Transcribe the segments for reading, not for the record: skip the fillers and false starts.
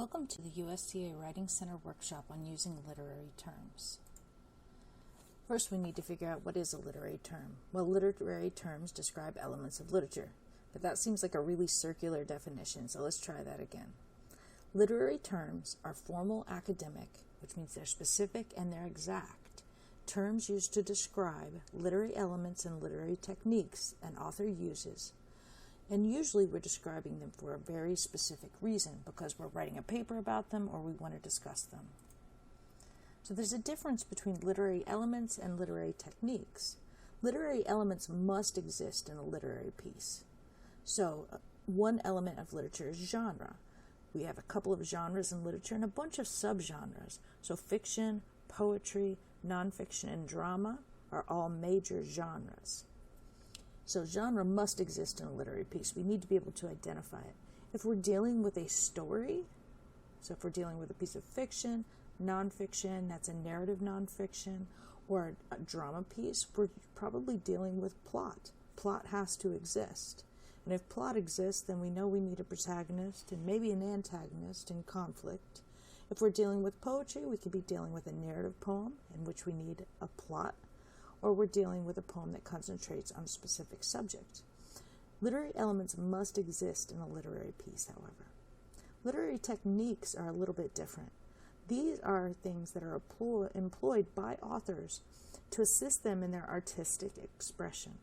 Welcome to the USCA Writing Center workshop on using literary terms. First, we need to figure out what is a literary term. Well, literary terms describe elements of literature, but that seems like a really circular definition, so let's try that again. Literary terms are formal academic, which means they're specific and they're exact. Terms used to describe literary elements and literary techniques an author uses. And usually we're describing them for a very specific reason, because we're writing a paper about them or we want to discuss them. So there's a difference between literary elements and literary techniques. Literary elements must exist in a literary piece. So one element of literature is genre. We have a couple of genres in literature and a bunch of subgenres. So fiction, poetry, nonfiction, and drama are all major genres. So genre must exist in a literary piece. We need to be able to identify it. If we're dealing with a story, so if we're dealing with a piece of fiction, nonfiction, that's a narrative nonfiction, or a drama piece, we're probably dealing with plot. Plot has to exist. And if plot exists, then we know we need a protagonist and maybe an antagonist in conflict. If we're dealing with poetry, we could be dealing with a narrative poem in which we need a plot, or we're dealing with a poem that concentrates on a specific subject. Literary elements must exist in a literary piece, however. Literary techniques are a little bit different. These are things that are employed by authors to assist them in their artistic expression.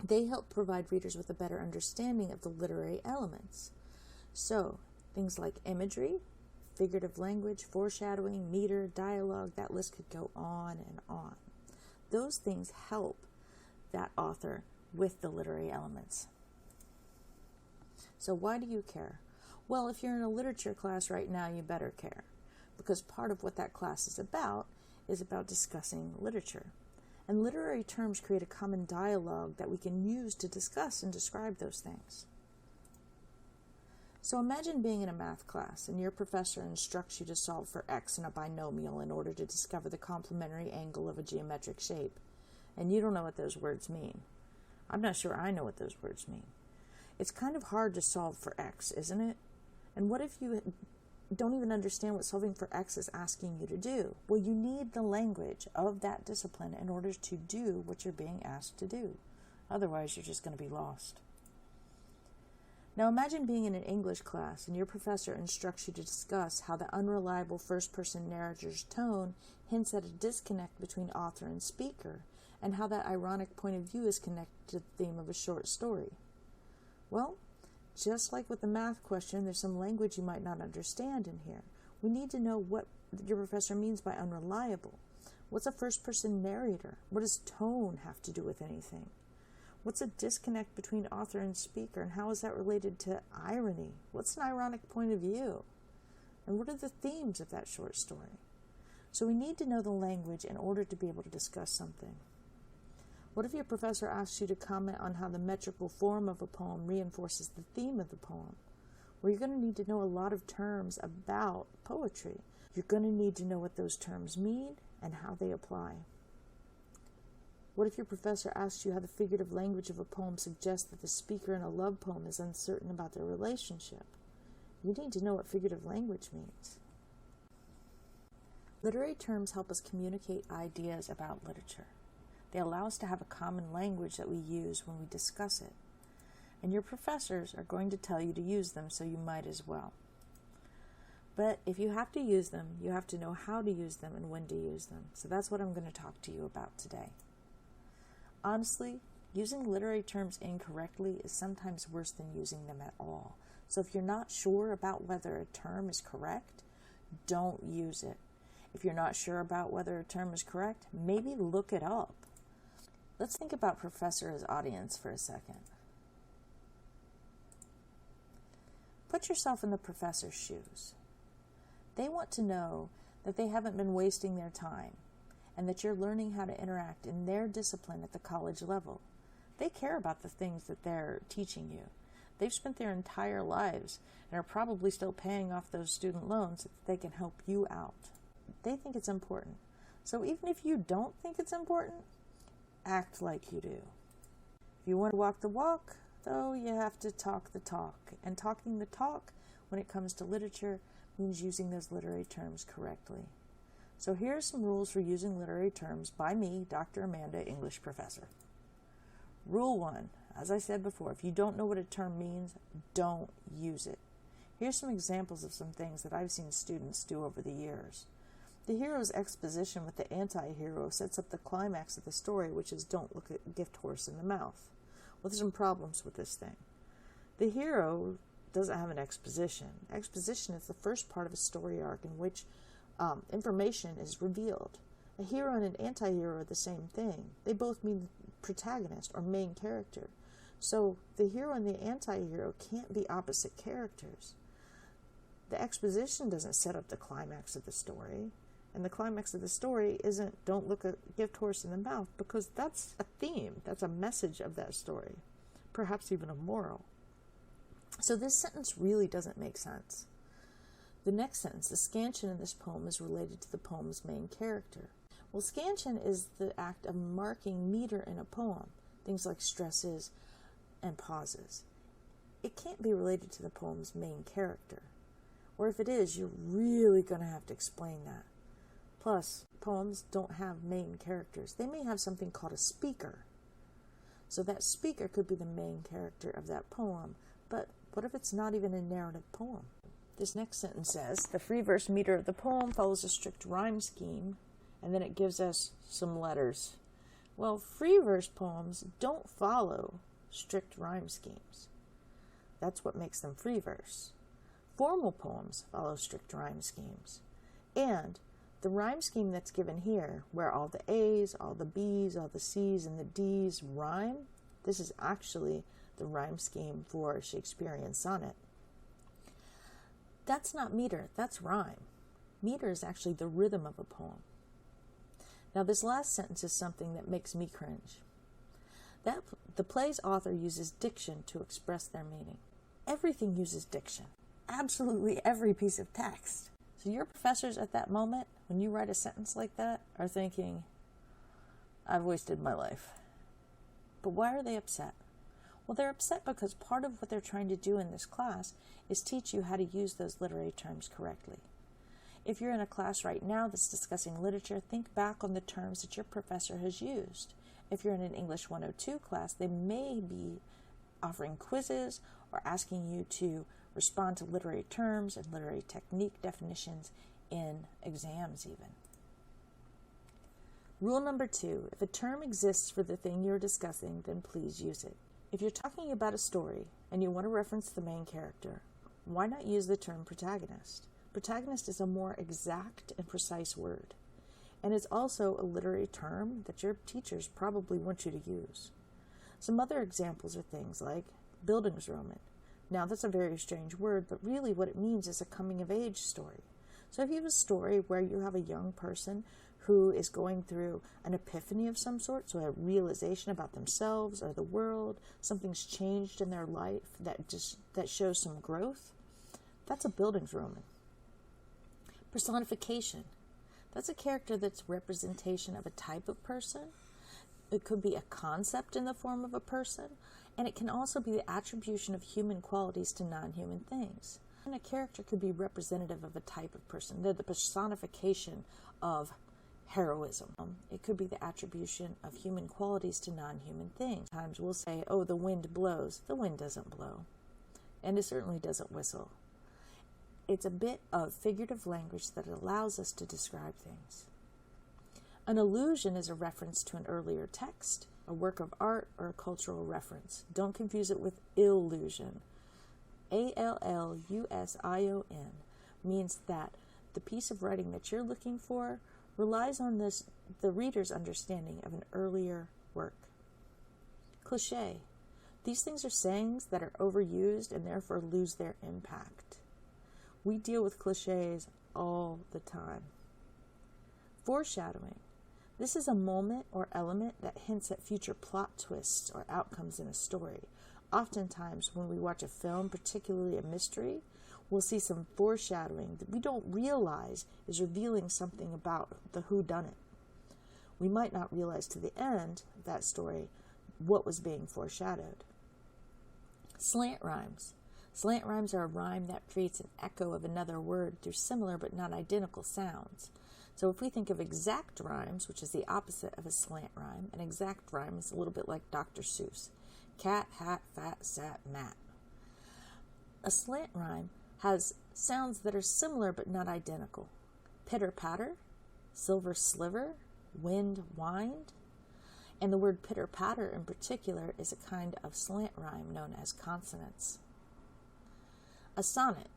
They help provide readers with a better understanding of the literary elements. So, things like imagery, figurative language, foreshadowing, meter, dialogue, that list could go on and on. Those things help that author with the literary elements. So why do you care? Well, if you're in a literature class right now, you better care, because part of what that class is about discussing literature. And literary terms create a common dialogue that we can use to discuss and describe those things. So imagine being in a math class and your professor instructs you to solve for x in a binomial in order to discover the complementary angle of a geometric shape. And you don't know what those words mean. I'm not sure I know what those words mean. It's kind of hard to solve for x, isn't it? And what if you don't even understand what solving for x is asking you to do? Well, you need the language of that discipline in order to do what you're being asked to do. Otherwise, you're just going to be lost. Now imagine being in an English class and your professor instructs you to discuss how the unreliable first-person narrator's tone hints at a disconnect between author and speaker, and how that ironic point of view is connected to the theme of a short story. Well, just like with the math question, there's some language you might not understand in here. We need to know what your professor means by unreliable. What's a first-person narrator? What does tone have to do with anything? What's a disconnect between author and speaker, and how is that related to irony? What's an ironic point of view? And what are the themes of that short story? So we need to know the language in order to be able to discuss something. What if your professor asks you to comment on how the metrical form of a poem reinforces the theme of the poem? Well, you're going to need to know a lot of terms about poetry. You're going to need to know what those terms mean and how they apply. What if your professor asks you how the figurative language of a poem suggests that the speaker in a love poem is uncertain about their relationship? You need to know what figurative language means. Literary terms help us communicate ideas about literature. They allow us to have a common language that we use when we discuss it. And your professors are going to tell you to use them, so you might as well. But if you have to use them, you have to know how to use them and when to use them. So that's what I'm going to talk to you about today. Honestly, using literary terms incorrectly is sometimes worse than using them at all. So if you're not sure about whether a term is correct, don't use it. If you're not sure about whether a term is correct, maybe look it up. Let's think about professor as audience for a second. Put yourself in the professor's shoes. They want to know that they haven't been wasting their time, and that you're learning how to interact in their discipline at the college level. They care about the things that they're teaching you. They've spent their entire lives and are probably still paying off those student loans so that they can help you out. They think it's important. So even if you don't think it's important, act like you do. If you want to walk the walk, though, you have to talk the talk. And talking the talk when it comes to literature means using those literary terms correctly. So here are some rules for using literary terms by me, Dr. Amanda, English professor. Rule 1. As I said before, if you don't know what a term means, don't use it. Here's some examples of some things that I've seen students do over the years. The hero's exposition with the anti-hero sets up the climax of the story, which is don't look a gift horse in the mouth. Well, there's some problems with this thing. The hero doesn't have an exposition. Exposition is the first part of a story arc in which information is revealed. A hero and an anti-hero are the same thing. They both mean protagonist or main character. So the hero and the anti-hero can't be opposite characters. The exposition doesn't set up the climax of the story. And the climax of the story isn't don't look a gift horse in the mouth, because that's a theme. That's a message of that story. Perhaps even a moral. So this sentence really doesn't make sense. The next sentence, the scansion in this poem is related to the poem's main character. Well, scansion is the act of marking meter in a poem, things like stresses and pauses. It can't be related to the poem's main character. Or if it is, you're really going to have to explain that. Plus, poems don't have main characters. They may have something called a speaker. So that speaker could be the main character of that poem, but what if it's not even a narrative poem? This next sentence says, the free verse meter of the poem follows a strict rhyme scheme, and then it gives us some letters. Well, free verse poems don't follow strict rhyme schemes. That's what makes them free verse. Formal poems follow strict rhyme schemes. And the rhyme scheme that's given here, where all the A's, all the B's, all the C's, and the D's rhyme, this is actually the rhyme scheme for a Shakespearean sonnet. That's not meter, that's rhyme. Meter is actually the rhythm of a poem. Now this last sentence is something that makes me cringe. The play's author uses diction to express their meaning. Everything uses diction. Absolutely every piece of text. So your professors at that moment, when you write a sentence like that, are thinking, I've wasted my life. But why are they upset? Well, they're upset because part of what they're trying to do in this class is teach you how to use those literary terms correctly. If you're in a class right now that's discussing literature, think back on the terms that your professor has used. If you're in an English 102 class, they may be offering quizzes or asking you to respond to literary terms and literary technique definitions in exams even. Rule number 2, if a term exists for the thing you're discussing, then please use it. If you're talking about a story and you want to reference the main character, why not use the term protagonist? Protagonist is a more exact and precise word, and it's also a literary term that your teachers probably want you to use. Some other examples are things like Bildungsroman. Now that's a very strange word, but really what it means is a coming-of-age story. So if you have a story where you have a young person who is going through an epiphany of some sort, so a realization about themselves or the world, something's changed in their life that shows some growth, that's a Bildungsroman. Personification. That's a character that's representation of a type of person. It could be a concept in the form of a person, and it can also be the attribution of human qualities to non-human things. And a character could be representative of a type of person. They're the personification of heroism. It could be the attribution of human qualities to non-human things. Sometimes we'll say, oh, the wind blows. The wind doesn't blow. And it certainly doesn't whistle. It's a bit of figurative language that allows us to describe things. An allusion is a reference to an earlier text, a work of art, or a cultural reference. Don't confuse it with illusion. Allusion means that the piece of writing that you're looking for relies on the reader's understanding of an earlier work. Cliché. These things are sayings that are overused and therefore lose their impact. We deal with clichés all the time. Foreshadowing. This is a moment or element that hints at future plot twists or outcomes in a story. Oftentimes, when we watch a film, particularly a mystery, we'll see some foreshadowing that we don't realize is revealing something about the whodunit. We might not realize to the end of that story what was being foreshadowed. Slant rhymes. Slant rhymes are a rhyme that creates an echo of another word through similar but not identical sounds. So if we think of exact rhymes, which is the opposite of a slant rhyme, an exact rhyme is a little bit like Dr. Seuss. Cat, hat, fat, sat, mat. A slant rhyme has sounds that are similar but not identical. Pitter patter, silver sliver, wind whined. And the word pitter patter in particular is a kind of slant rhyme known as consonants. A sonnet.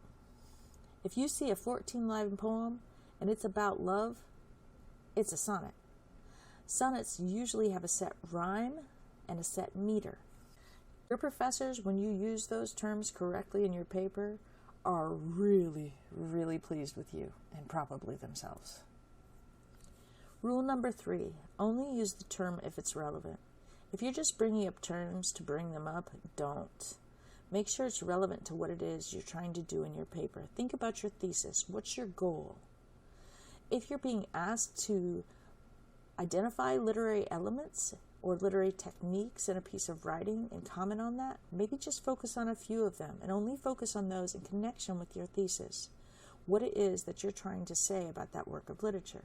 If you see a 14-line poem and it's about love, it's a sonnet. Sonnets usually have a set rhyme and a set meter. Your professors, when you use those terms correctly in your paper, are really, really pleased with you and probably themselves. Rule number 3, only use the term if it's relevant. If you're just bringing up terms to bring them up, don't. Make sure it's relevant to what it is you're trying to do in your paper. Think about your thesis. What's your goal? If you're being asked to identify literary elements or literary techniques in a piece of writing and comment on that, maybe just focus on a few of them and only focus on those in connection with your thesis, what it is that you're trying to say about that work of literature.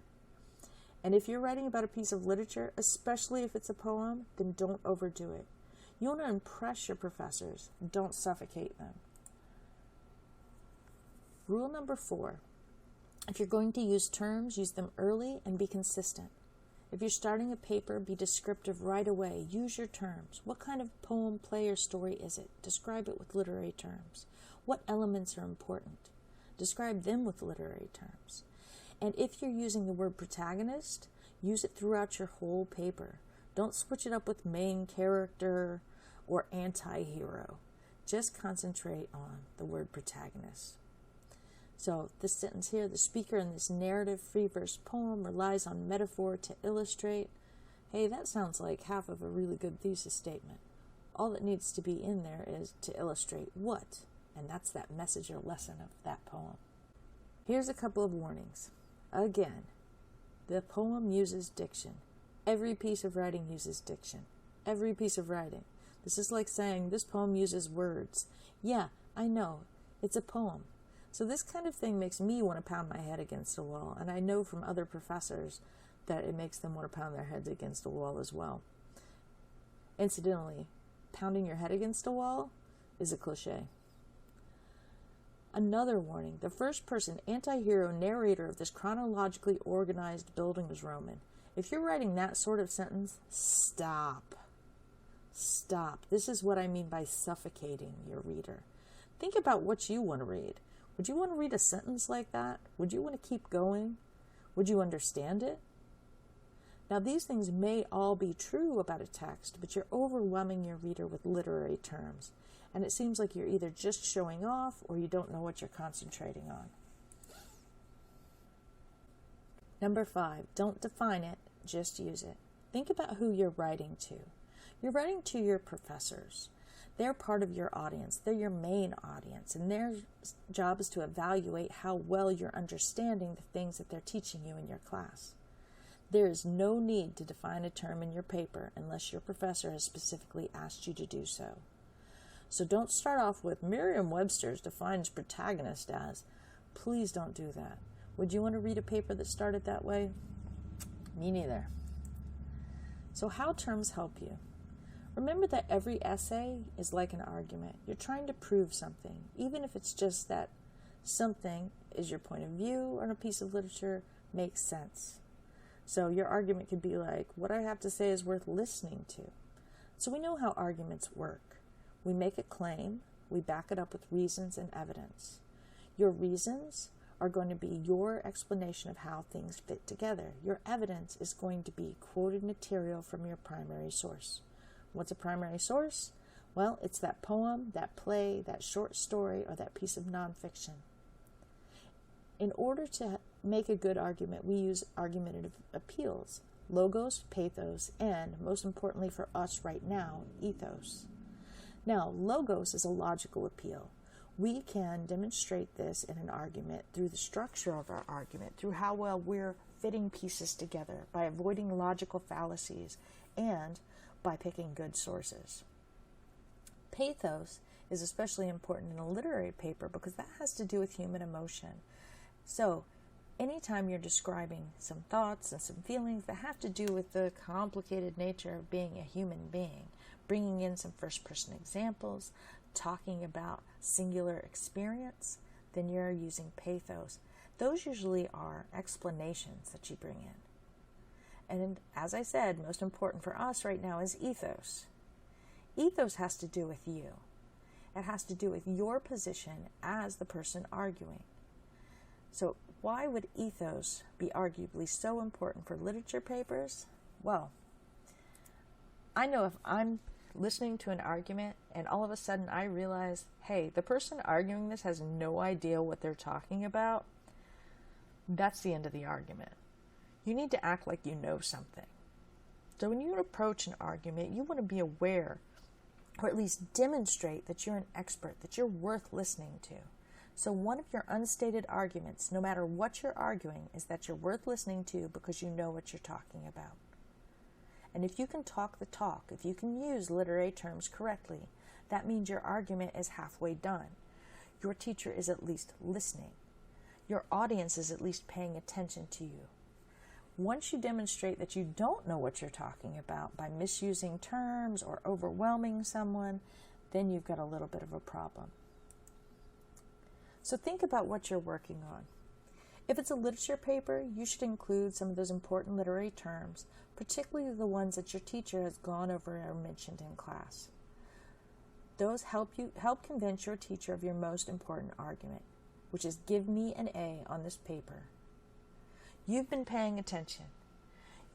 And if you're writing about a piece of literature, especially if it's a poem, then don't overdo it. You want to impress your professors, don't suffocate them. Rule number 4, if you're going to use terms, use them early and be consistent. If you're starting a paper, be descriptive right away. Use your terms. What kind of poem, play, or story is it? Describe it with literary terms. What elements are important? Describe them with literary terms. And if you're using the word protagonist, use it throughout your whole paper. Don't switch it up with main character or anti-hero. Just concentrate on the word protagonist. So this sentence here, the speaker in this narrative free verse poem relies on metaphor to illustrate. Hey, that sounds like half of a really good thesis statement. All that needs to be in there is to illustrate what, and that's that message or lesson of that poem. Here's a couple of warnings. Again, the poem uses diction. Every piece of writing uses diction. Every piece of writing. This is like saying this poem uses words. Yeah, I know. It's a poem. So this kind of thing makes me want to pound my head against a wall, and I know from other professors that it makes them want to pound their heads against a wall as well. Incidentally, pounding your head against a wall is a cliche. Another warning, the first-person anti-hero narrator of this chronologically organized building was Roman. If you're writing that sort of sentence, stop. Stop. This is what I mean by suffocating your reader. Think about what you want to read. Would you want to read a sentence like that? Would you want to keep going? Would you understand it? Now, these things may all be true about a text, but you're overwhelming your reader with literary terms, and it seems like you're either just showing off or you don't know what you're concentrating on. Number 5, don't define it, just use it. Think about who you're writing to. You're writing to your professors. They're part of your audience. They're your main audience, and their job is to evaluate how well you're understanding the things that they're teaching you in your class. There is no need to define a term in your paper unless your professor has specifically asked you to do so. So don't start off with Merriam-Webster defines protagonist as. Please don't do that. Would you want to read a paper that started that way? Me neither. So how terms help you? Remember that every essay is like an argument. You're trying to prove something, even if it's just that something is your point of view on a piece of literature makes sense. So your argument could be like, what I have to say is worth listening to. So we know how arguments work. We make a claim, we back it up with reasons and evidence. Your reasons are going to be your explanation of how things fit together. Your evidence is going to be quoted material from your primary source. What's a primary source? Well, it's that poem, that play, that short story, or that piece of nonfiction. In order to make a good argument, we use argumentative appeals, logos, pathos, and, most importantly for us right now, ethos. Now, logos is a logical appeal. We can demonstrate this in an argument through the structure of our argument, through how well we're fitting pieces together, by avoiding logical fallacies, and by picking good sources. Pathos is especially important in a literary paper because that has to do with human emotion. So, anytime you're describing some thoughts and some feelings that have to do with the complicated nature of being a human being, bringing in some first-person examples, talking about singular experience, then you're using pathos. Those usually are explanations that you bring in. And as I said, most important for us right now is ethos. Ethos has to do with you. It has to do with your position as the person arguing. So why would ethos be arguably so important for literature papers? Well, I know if I'm listening to an argument and all of a sudden I realize, hey, the person arguing this has no idea what they're talking about, that's the end of the argument. You need to act like you know something. So when you approach an argument, you want to be aware, or at least demonstrate that you're an expert, that you're worth listening to. So one of your unstated arguments, no matter what you're arguing, is that you're worth listening to because you know what you're talking about. And if you can talk the talk, if you can use literary terms correctly, that means your argument is halfway done. Your teacher is at least listening. Your audience is at least paying attention to you. Once you demonstrate that you don't know what you're talking about by misusing terms or overwhelming someone, then you've got a little bit of a problem. So think about what you're working on. If it's a literature paper, you should include some of those important literary terms, particularly the ones that your teacher has gone over or mentioned in class. Those help convince your teacher of your most important argument, which is give me an A on this paper. You've been paying attention.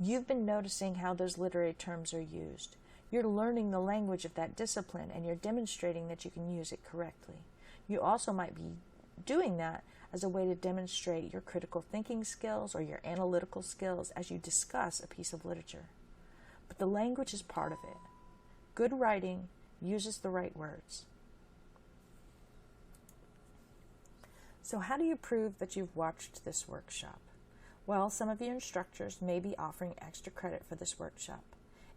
You've been noticing how those literary terms are used. You're learning the language of that discipline and you're demonstrating that you can use it correctly. You also might be doing that as a way to demonstrate your critical thinking skills or your analytical skills as you discuss a piece of literature. But the language is part of it. Good writing uses the right words. So how do you prove that you've watched this workshop? Well, some of your instructors may be offering extra credit for this workshop.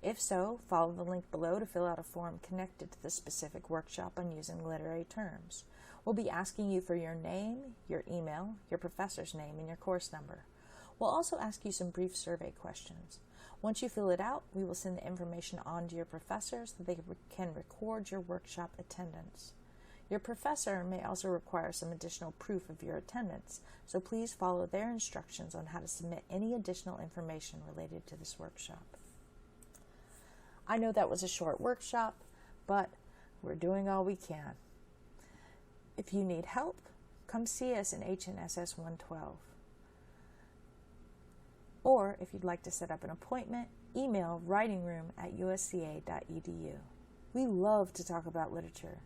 If so, follow the link below to fill out a form connected to the specific workshop on using literary terms. We'll be asking you for your name, your email, your professor's name, and your course number. We'll also ask you some brief survey questions. Once you fill it out, we will send the information on to your professor so they can record your workshop attendance. Your professor may also require some additional proof of your attendance, so please follow their instructions on how to submit any additional information related to this workshop. I know that was a short workshop, but we're doing all we can. If you need help, come see us in HNSS 112. Or if you'd like to set up an appointment, email writingroom@usca.edu. We love to talk about literature,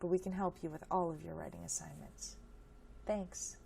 but we can help you with all of your writing assignments. Thanks.